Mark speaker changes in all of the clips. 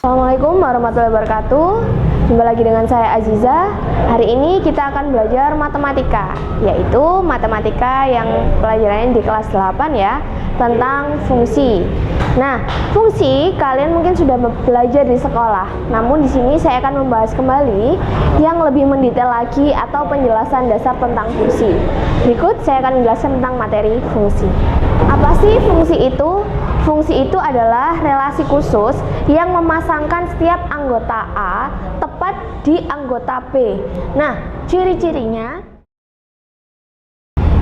Speaker 1: Assalamualaikum warahmatullahi wabarakatuh. Jumpa lagi dengan saya Aziza. Hari ini kita akan belajar matematika, yaitu matematika yang pelajarannya di kelas 8 ya, tentang fungsi. Nah, fungsi kalian mungkin sudah belajar di sekolah. Namun di sini saya akan membahas kembali yang lebih mendetail lagi atau penjelasan dasar tentang fungsi. Berikut saya akan menjelaskan tentang materi fungsi. Apa sih fungsi itu? Fungsi itu adalah relasi khusus yang memasangkan setiap anggota A tepat di anggota B. Nah, ciri-cirinya.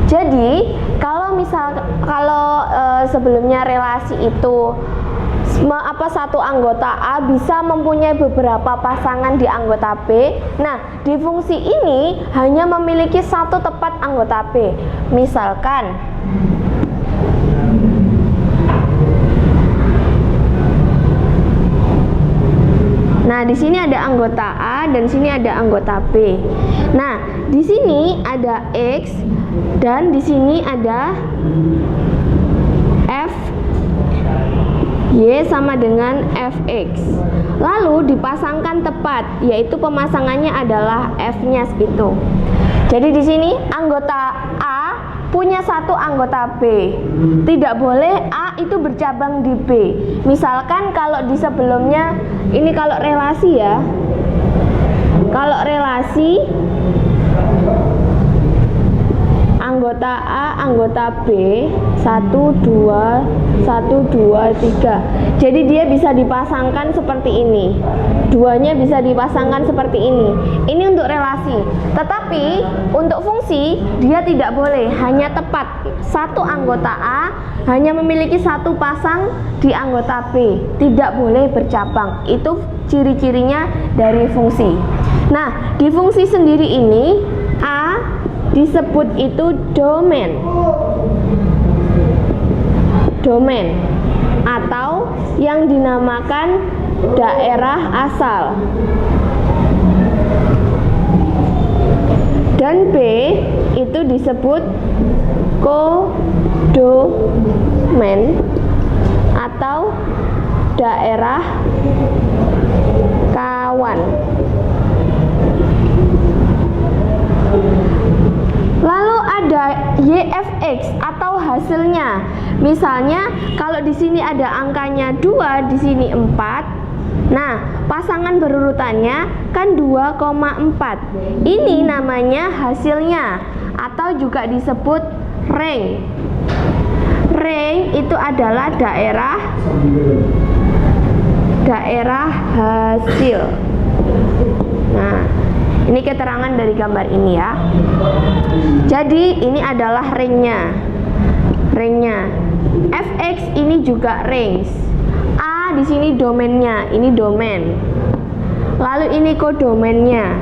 Speaker 1: Jadi, kalau sebelumnya relasi itu satu anggota A bisa mempunyai beberapa pasangan di anggota B. Nah, di fungsi ini hanya memiliki satu tepat anggota B. Misalkan nah, di sini ada anggota A dan di sini ada anggota B. Nah, di sini ada X dan di sini ada F Y sama dengan Fx. Lalu dipasangkan tepat, yaitu pemasangannya adalah F-nya gitu. Jadi di sini anggota A punya satu anggota B. Tidak boleh A itu bercabang di B. Misalkan kalau di sebelumnya, ini kalau relasi ya. Kalau relasi anggota A, anggota B 1, 2, 1, 2, 3. Jadi dia bisa dipasangkan seperti ini. Duanya bisa dipasangkan seperti ini. Ini untuk relasi. Tetapi untuk fungsi dia tidak boleh, hanya tepat. Satu anggota A hanya memiliki satu pasang di anggota B. Tidak boleh bercabang. Itu ciri-cirinya dari fungsi. Nah, di fungsi sendiri ini A disebut itu domain atau yang dinamakan daerah asal, dan B itu disebut kodomain atau daerah kawan. Lalu ada YFX atau hasilnya. Misalnya kalau di sini ada angkanya 2, di sini 4. Nah, pasangan berurutannya kan 2,4. Ini namanya hasilnya atau juga disebut rank. Rank itu adalah daerah hasil. Nah, ini keterangan dari gambar ini ya. Jadi ini adalah ringnya. Fx ini juga range. A di sini domainnya, ini domain. Lalu ini kodomainnya.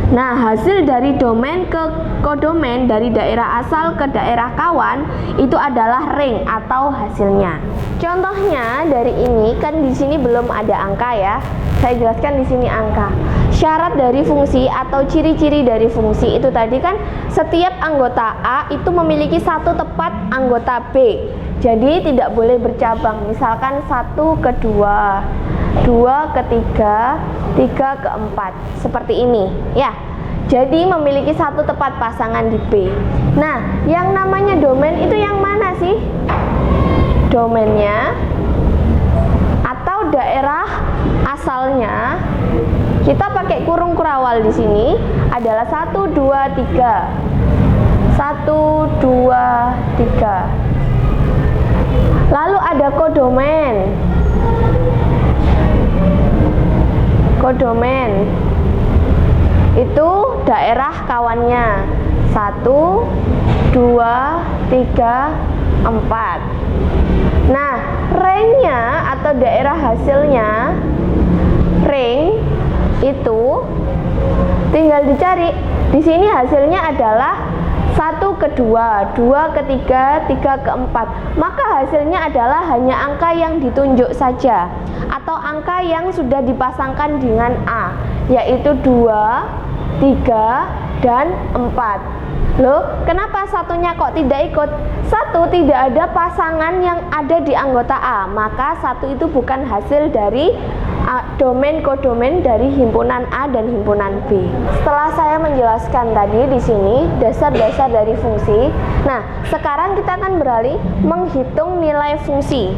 Speaker 1: Nah, hasil dari domain ke kodomain, dari daerah asal ke daerah kawan, itu adalah ring atau hasilnya. Contohnya dari ini kan di sini belum ada angka ya. Saya jelaskan di sini angka. Syarat dari fungsi atau ciri-ciri dari fungsi itu tadi kan setiap anggota A itu memiliki satu tepat anggota B. Jadi tidak boleh bercabang. Misalkan 1 ke 2, 2 ke 3, 3 ke 4. Seperti ini ya. Jadi memiliki satu tepat pasangan di B. Nah, yang namanya domain itu yang mana sih? Domainnya atau daerah asalnya, kita pakai kurung kurawal di sini adalah 1, 2, 3. 1, 2, 3. Lalu ada kodomain. Kodomain itu daerah kawannya 1, 2, 3, 4. Nah, ringnya atau daerah hasilnya, ring itu tinggal dicari. Di sini hasilnya adalah 1 ke 2, 2 ke 3, 3 ke 4. Maka hasilnya adalah hanya angka yang ditunjuk saja atau angka yang sudah dipasangkan dengan A, yaitu 2, 3, dan 4. Loh, kenapa satunya kok tidak ikut? Satu, tidak ada pasangan yang ada di anggota A, maka satu itu bukan hasil dari domain kodomain dari himpunan A dan himpunan B. Setelah saya menjelaskan tadi di sini dasar-dasar dari fungsi, nah sekarang kita akan beralih menghitung nilai fungsi.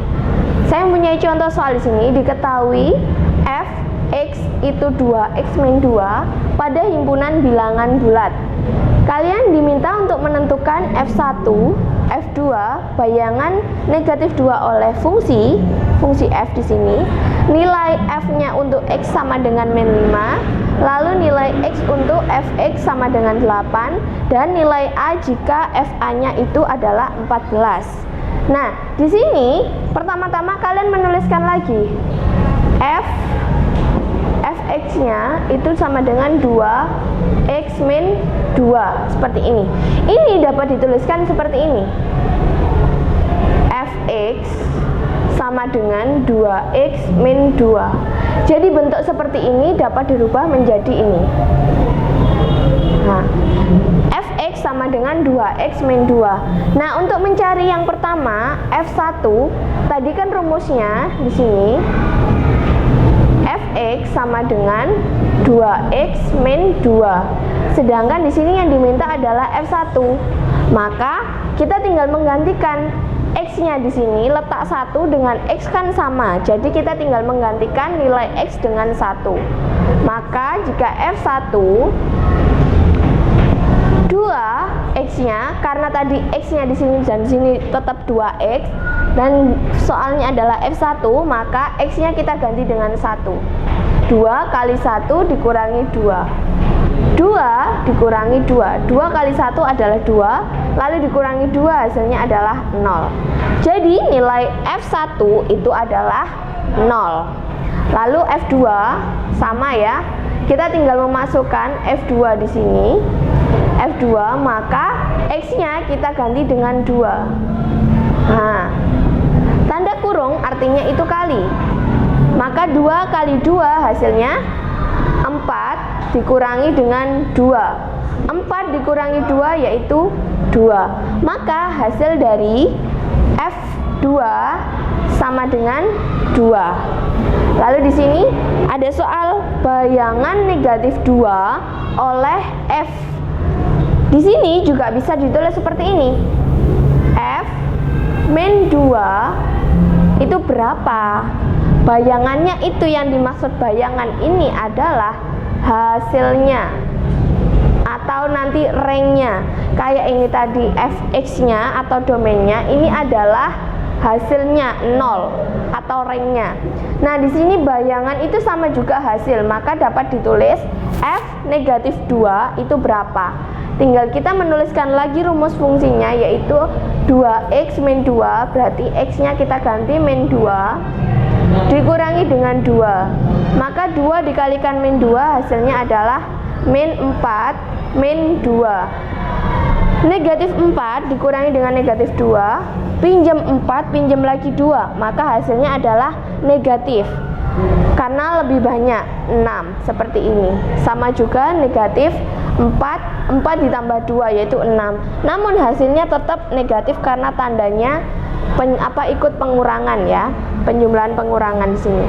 Speaker 1: Saya mempunyai contoh soal di sini. Diketahui f x itu 2x min 2 pada himpunan bilangan bulat. Kalian diminta untuk menentukan f1, f2, bayangan negatif 2 oleh fungsi f di sini. Nilai f-nya untuk x sama dengan min 5, lalu nilai x untuk fx sama dengan 8, dan nilai a jika fa-nya itu adalah 14. Nah, di sini pertama-tama kalian menuliskan lagi fx-nya itu sama dengan 2x min 2 seperti ini. Ini dapat dituliskan seperti ini. Fx sama dengan 2x min 2. Jadi bentuk seperti ini dapat dirubah menjadi ini. Nah, fx sama dengan 2x min 2. Nah, untuk mencari yang pertama, f1, tadi kan rumusnya di sini fx sama dengan 2x min 2. Sedangkan di sini yang diminta adalah f1. Maka kita tinggal menggantikan x-nya di sini, letak 1 dengan x kan sama. Jadi kita tinggal menggantikan nilai x dengan 1. Maka jika f1 2x-nya, karena tadi x-nya di sini dan di sini tetap 2x dan soalnya adalah f1, maka x-nya kita ganti dengan 1. 2 kali 1 dikurangi 2. 2 dikurangi 2. 2 kali 1 adalah 2, lalu dikurangi 2 hasilnya adalah 0. Jadi nilai f1 itu adalah 0. Lalu f2 sama ya. Kita tinggal memasukkan f2 di sini. F2 maka x-nya kita ganti dengan 2. Nah, tanda kurung artinya itu kali. Maka 2 kali 2 hasilnya 4 dikurangi dengan 2. 4 dikurangi 2 yaitu 2. Maka hasil dari F2 sama dengan 2. Lalu di sini ada soal bayangan negatif 2 oleh F. Di sini juga bisa ditulis seperti ini. F min 2 itu berapa? Bayangannya itu yang dimaksud bayangan ini adalah hasilnya atau nanti rangnya. Kayak ini tadi fx-nya atau domainnya ini adalah hasilnya 0 atau rangnya. Nah, di sini bayangan itu sama juga hasil, maka dapat ditulis f negatif 2 itu berapa? Tinggal kita menuliskan lagi rumus fungsinya, yaitu 2x min 2, berarti x-nya kita ganti min 2 dikurangi dengan 2. Maka 2 dikalikan min 2 hasilnya adalah min 4 min 2. Negatif 4 dikurangi dengan negatif 2, pinjam 4, pinjam lagi 2, maka hasilnya adalah negatif. Karena lebih banyak 6 seperti ini. Sama juga negatif 4 ditambah 2 yaitu 6. Namun hasilnya tetap negatif karena tandanya ikut pengurangan ya, penjumlahan pengurangan di sini.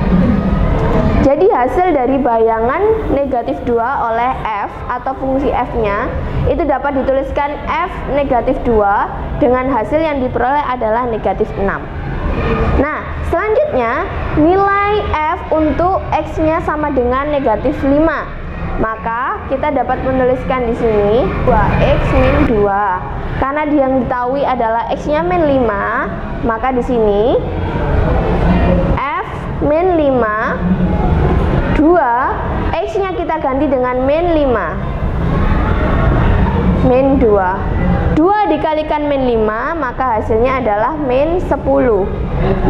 Speaker 1: Jadi hasil dari bayangan negatif 2 oleh f atau fungsi f-nya itu dapat dituliskan f negatif 2 dengan hasil yang diperoleh adalah negatif 6. Nah, selanjutnya nilai f untuk x-nya sama dengan negatif 5. Maka kita dapat menuliskan di sini 2x min 2. Karena yang diketahui adalah x-nya min 5, maka di sini f min 5 2, x-nya kita ganti dengan min 5. Min 2. 2 dikalikan min 5, maka hasilnya adalah min 10.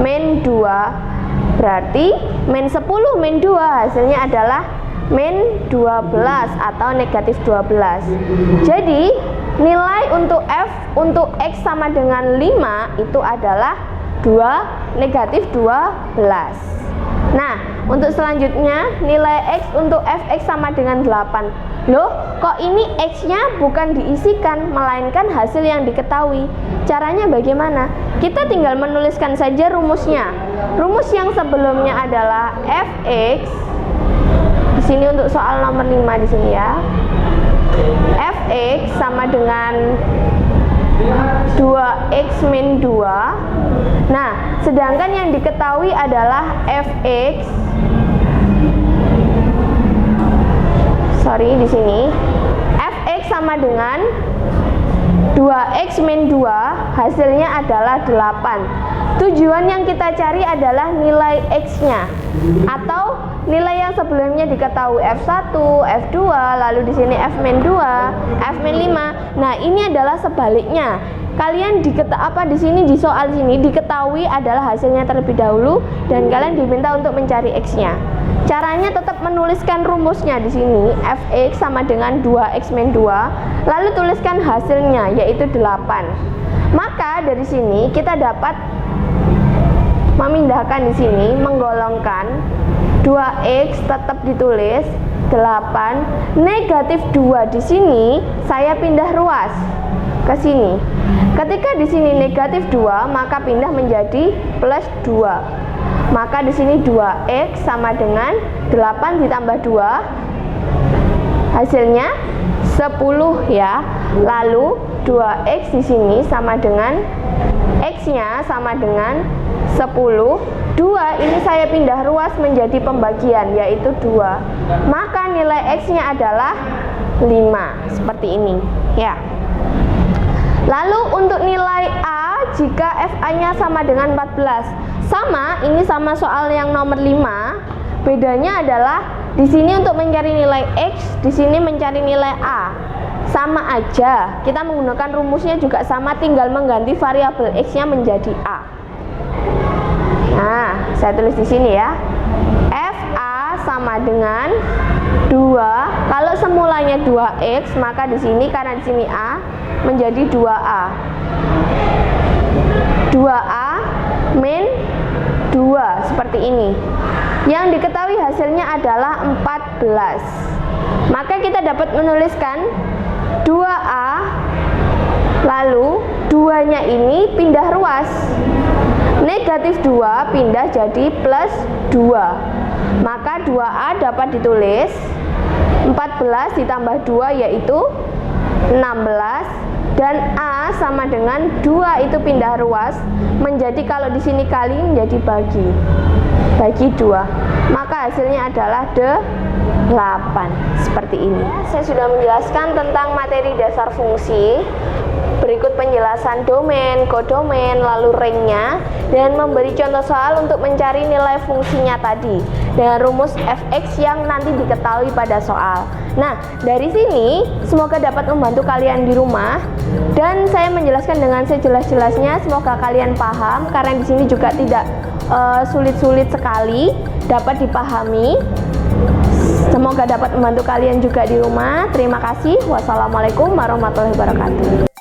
Speaker 1: Min 2 berarti min 10 min 2 hasilnya adalah min 12 atau negatif 12. Jadi nilai untuk f untuk x sama dengan 5 itu adalah 2 negatif 12. Nah, untuk selanjutnya nilai X untuk fx sama dengan 8. Loh, kok ini X-nya bukan diisikan, melainkan hasil yang diketahui. Caranya bagaimana? Kita tinggal menuliskan saja rumusnya. Rumus yang sebelumnya adalah fx. Di sini untuk soal nomor 5 di sini ya. Fx sama dengan 2x min 2. Nah, sedangkan yang diketahui adalah fx. Sorry, di sini fx sama dengan 2x min 2, hasilnya adalah 8. Tujuan yang kita cari adalah nilai x-nya atau nilai yang sebelumnya diketahui f1, f2, lalu di sini f min 2, f min 5. Nah, ini adalah sebaliknya. Kalian di sini di soal sini diketahui adalah hasilnya terlebih dahulu dan kalian diminta untuk mencari x-nya. Caranya tetap menuliskan rumusnya di sini, fx sama dengan 2x min 2, lalu tuliskan hasilnya yaitu 8. Maka dari sini kita dapat memindahkan di sini, menggolongkan 2x tetap ditulis 8, negatif 2 di sini saya pindah ruas ke sini. Ketika di sini negatif 2, maka pindah menjadi plus 2. Maka di sini 2x sama dengan 8 ditambah 2, hasilnya 10 ya. Lalu 2x di sini sama dengan x-nya sama dengan 10. 2 ini saya pindah ruas menjadi pembagian yaitu 2. Maka nilai x-nya adalah 5 seperti ini ya. Lalu untuk nilai A jika FA-nya sama dengan 14. Sama, ini sama soal yang nomor 5. Bedanya adalah di sini untuk mencari nilai X, di sini mencari nilai A. Sama aja, kita menggunakan rumusnya juga sama, tinggal mengganti variabel X-nya menjadi A. Nah, saya tulis di sini ya. FA sama dengan 2. Kalau semulanya 2x, maka di sini karena di sini A menjadi 2A. 2A min 2 seperti ini. Yang diketahui hasilnya adalah 14. Maka kita dapat menuliskan 2A, lalu 2-nya ini pindah ruas. Negatif 2 pindah jadi plus 2. Maka 2A dapat ditulis 14 ditambah 2 yaitu 16. Dan A sama dengan 2 itu pindah ruas menjadi, kalau di sini kali menjadi bagi 2. Maka hasilnya adalah 8 seperti ini. Saya sudah menjelaskan tentang materi dasar fungsi. Berikut penjelasan domain, kodomain, lalu ringnya, dan memberi contoh soal untuk mencari nilai fungsinya tadi dengan rumus fx yang nanti diketahui pada soal. Nah, dari sini semoga dapat membantu kalian di rumah, dan saya menjelaskan dengan sejelas-jelasnya. Semoga kalian paham karena di sini juga tidak sulit-sulit sekali, dapat dipahami. Semoga dapat membantu kalian juga di rumah. Terima kasih. Wassalamualaikum warahmatullahi wabarakatuh.